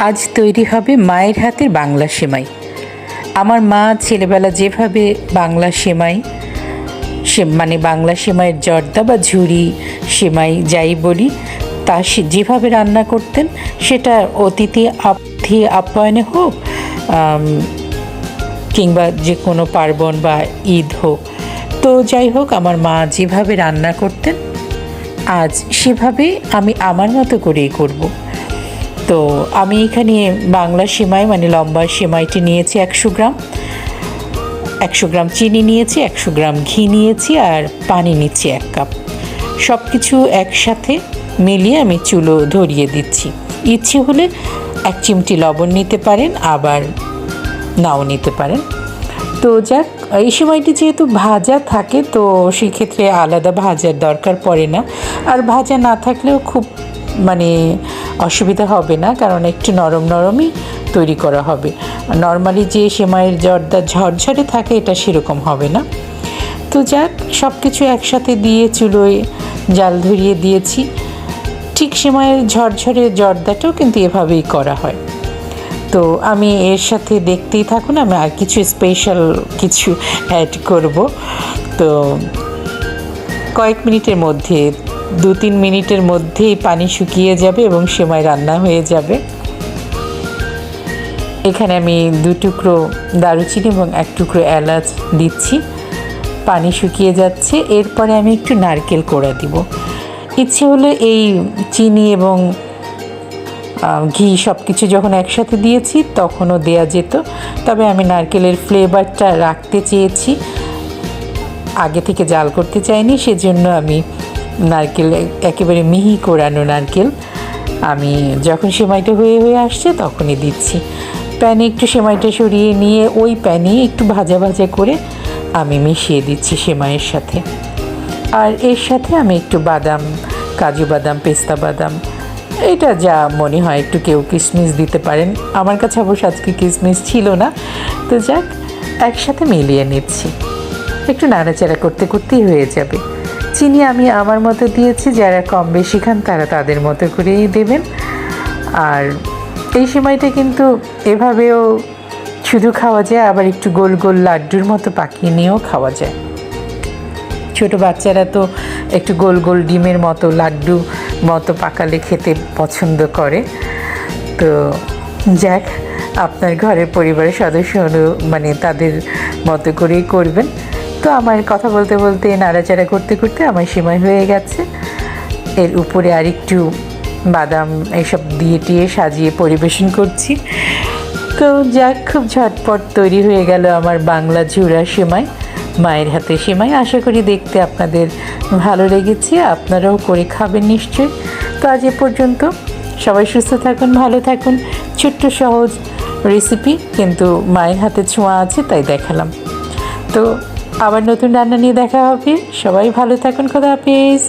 আজ তৈরি হবে মায়ের হাতের বাংলা সেমাই। আমার মা ছেলেবেলা যেভাবে বাংলা সেমাই মানে বাংলা সেমাইয়ের জর্দা বা ঝুরি সেমাই যাই বলি তা যেভাবে রান্না করতেন, সেটা অতিথি আপ্যায়নে হোক কিংবা যে কোনো পার্বণ বা ঈদ হোক, তো যাই হোক আমার মা যেভাবে রান্না করতেন আজ সেভাবে আমি আমার মতো করেই করব। তো আমি এখানে বাংলা সেমাই মানে লম্বা সেমাইটি নিয়েছি 100 গ্রাম চিনি নিয়েছি, 100 গ্রাম ঘি নিয়েছি, আর পানি নিচ্ছি 1 কাপ। সব কিছু একসাথে মিলিয়ে আমি চুলো ধরিয়ে দিচ্ছি। ইচ্ছে হলে 1 চিমটি লবণ নিতে পারেন, আবার নাও নিতে পারেন। তো যাক, এই সময়টি যেহেতু ভাজা থাকে তো সেক্ষেত্রে আলাদা ভাজার দরকার পড়ে না, আর ভাজা না থাকলেও খুব মানে অসুবিধা হবে না, কারণ একটু নরম নরমই তৈরি করা হবে। নর্মালি যে সেমাইয়ের জর্দা ঝরঝরে থাকে এটা সেরকম হবে না। তো যাক, সব কিছু একসাথে দিয়ে চুলোয় জাল ধরিয়ে দিয়েছি। ঠিক সেমাইয়ের ঝরঝরে জর্দাটাও কিন্তু এভাবেই করা হয়। তো আমি এর সাথে দেখতেই থাকুন, আমি আর কিছু স্পেশাল কিছু অ্যাড করব। তো কয়েক মিনিটের মধ্যে 2-3 মিনিটের মধ্যেই পানি শুকিয়ে যাবে এবং সেমাই রান্না হয়ে যাবে। এখানে আমি 2 টুকরো দারুচিনি এবং 1 টুকরো এলাচ দিচ্ছি। পানি শুকিয়ে যাচ্ছে, এরপরে আমি একটু নারকেল কোড়া দিব। ইচ্ছে হলে এই চিনি এবং ঘি সব কিছু যখন একসাথে দিয়েছি তখনও দেয়া যেত, তবে আমি নারকেলের ফ্লেভারটা রাখতে চেয়েছি, আগে থেকে জাল করতে চাইনি, সেজন্য আমি নারকেল একেবারে মিহি কোড়ানো নারকেল আমি যখন সেমাইটা হয়ে আসছে তখনই দিচ্ছি। প্যানে একটু সেমাইটা সরিয়ে নিয়ে ওই প্যানে একটু ভাজা ভাজা করে আমি মিশিয়ে দিচ্ছি সেমাইয়ের সাথে। আর এর সাথে আমি একটু বাদাম, কাজু বাদাম, পেস্তা বাদাম, এটা যা মনে হয়, একটু কেউ কিশমিশ দিতে পারেন। আমার কাছে অবশ্য আজকে কিশমিশ ছিল না। তো যাক, একসাথে মিলিয়ে নিচ্ছি। একটু নাড়াচাড়া করতে করতেই হয়ে যাবে। চিনি আমি আমার মতো দিয়েছি, যারা কম বেশি খান তারা তাদের মতো করেই দেবেন। আর এই সেমাইটা কিন্তু এভাবেও শুধু খাওয়া যায়, আবার একটু গোল গোল লাড্ডুর মতো পাকিয়ে নিয়েও খাওয়া যায়। ছোটো বাচ্চারা তো একটু গোল গোল ডিমের মতো লাড্ডু মতো পাকালে খেতে পছন্দ করে। তো যাক, আপনার ঘরের পরিবারের সদস্য মানে তাদের মতো করেই করবেন। তো আমার কথা বলতে বলতে নাড়াচাড়া করতে করতে আমার সেমাই হয়ে গেছে। এর উপরে আর একটু বাদাম এসব দিয়ে সাজিয়ে পরিবেশন করছি। তো যাক, খুব ঝটপট তৈরি হয়ে গেল আমার বাংলা ঝুরা সেমাই, মায়ের হাতে সেমাই। আশা করি দেখতে আপনাদের ভালো লেগেছে, আপনারাও করে খাবেন নিশ্চয়ই। তো আজ এ পর্যন্ত, সবাই সুস্থ থাকুন, ভালো থাকুন। ছোট্ট সহজ রেসিপি, কিন্তু মায়ের হাতে ছোঁয়া আছে তাই দেখালাম। তো আবার নতুন রান্না নিয়ে দেখা হবে। সবাই ভালো থাকুন, খোদা হাফেজ।